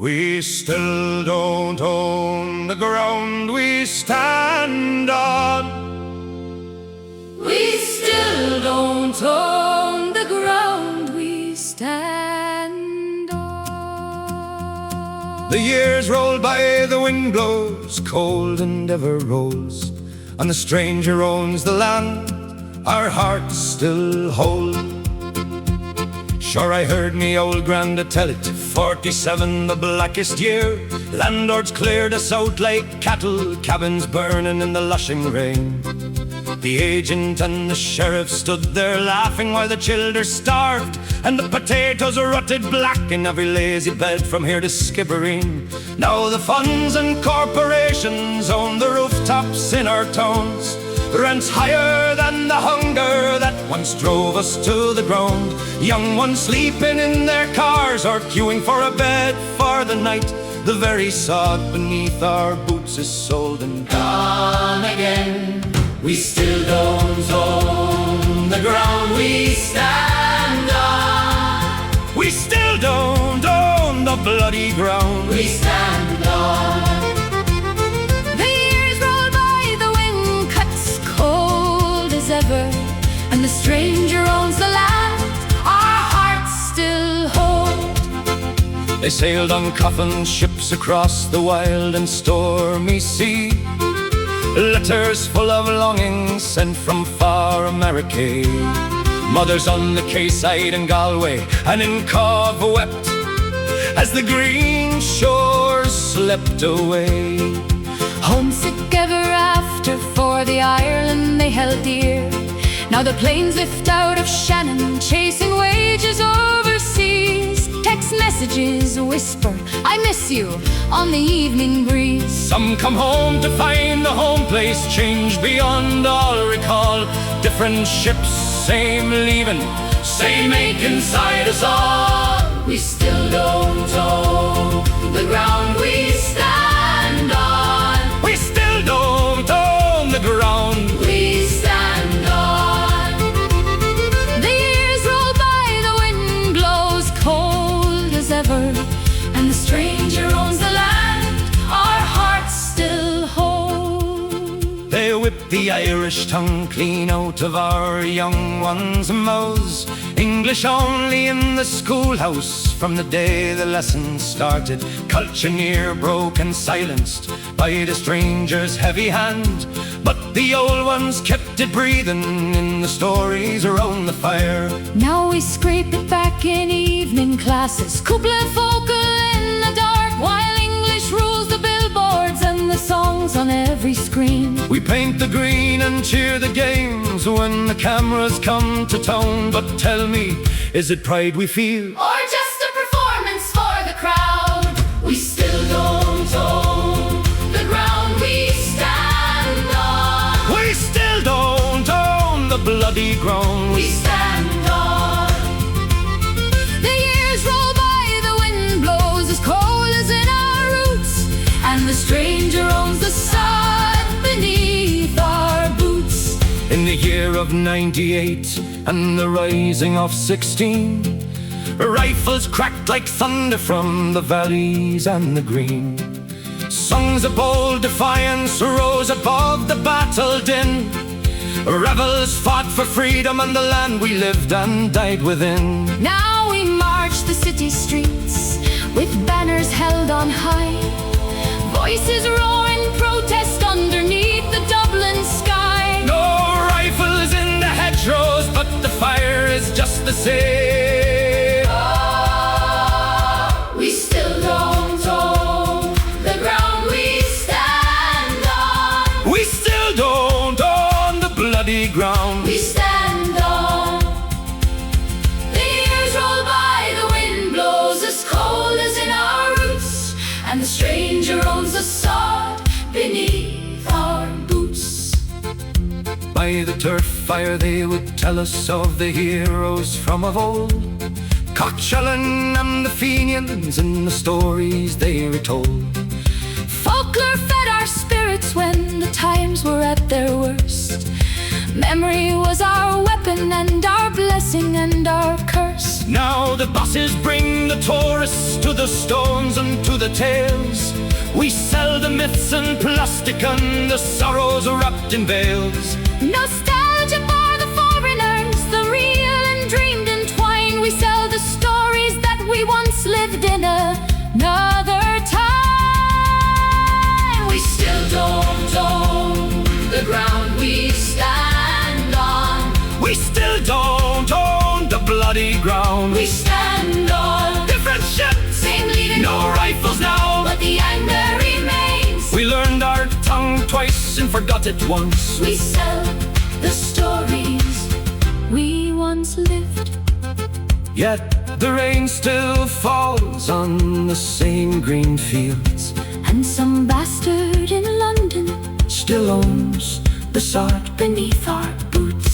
We still don't own the ground we stand on. We still don't own the ground we stand on. The years roll by, the wind blows cold and ever rolls, and the stranger owns the land our hearts still hold. Sure, I heard me old granda tell it, 47 the blackest year. Landlords cleared us out like cattle, cabins burning in the lushing rain. The agent and the sheriff stood there laughing while the children starved, and the potatoes rotted black in every lazy bed from here to Skibbereen. Now the funds and corporations own the rooftops in our towns. Rents higher than the hunger that once drove us to the ground. Young ones sleeping in their cars or queuing for a bed for the night. The very sod beneath our boots is sold and gone again. We still don't own the ground we stand on. We still don't own the bloody ground we stand on. Ever, and the stranger owns the land our hearts still hold. They sailed on coffin ships across the wild and stormy sea, letters full of longing sent from far America. Mothers on the quayside in Galway and in Cove wept as the green shores slept away. Homesick ever after for the Ireland they held dear. Now the planes lift out of Shannon, chasing wages overseas. Text messages whisper, I miss you, on the evening breeze. Some come home to find the home place changed beyond all recall. Different ships, same leaving, same ache inside us all. We still don't own the ground we stand on. We still don't own the ground we stand on. The years roll by, the wind blows cold as ever, and the stranger owns the land our hearts still hold. They whip the Irish tongue clean out of our young ones' mouths. English only in the schoolhouse from the day the lesson started. Culture near broke and silenced by the stranger's heavy hand, but the old ones kept it breathing in the stories around the fire. Now we scrape it back in evening classes, couple vocal in the dark, while English rules the billboards and the songs on every screen. We paint the green and cheer the games when the cameras come to town. But tell me, is it pride we feel, or just a performance for the crowd? We still don't own the ground we stand on. We still don't own the bloody ground we stand on. The years roll by, the wind blows as cold as in our roots, and the stranger owns the sod beneath our boots. In the year of 98 and the rising of 16, rifles cracked like thunder from the valleys and the green. Songs of bold defiance rose above the battle din. Rebels fought for freedom and the land we lived and died within. Now we march the city streets with banners held on high, voices roar in protest underneath the Dublin sky. No rifles in the hedgerows, but the fire is just the same. Oh, we still don't own the ground we stand on. We still don't own the bloody ground we stand on. The years roll by, the wind blows as cold as in our roots, and the stranger owns the sod beneath our boots. By the turf fire they would tell us of the heroes from of old, Cochellin and the Fenians in the stories they retold. Folklore fed our spirits when the times were at their worst. Memory was our weapon and our blessing and our curse. Now the bosses bring the tourists to the stones and to the tales. We sell the myths and plastic and the sorrows wrapped in veils. Nostalgia for the foreigners, the real and dreamed entwined. We sell the stories that we once lived in another time. We still don't own the ground we stand on. We still don't own the bloody ground. We stand on Different ships, same leader, no rifles now, but the anger remains. we learned our tongue twice and forgot it once. We sell the stories we once lived. Yet the rain still falls on the same green fields. And some bastard in London Still owns the sod beneath our boots.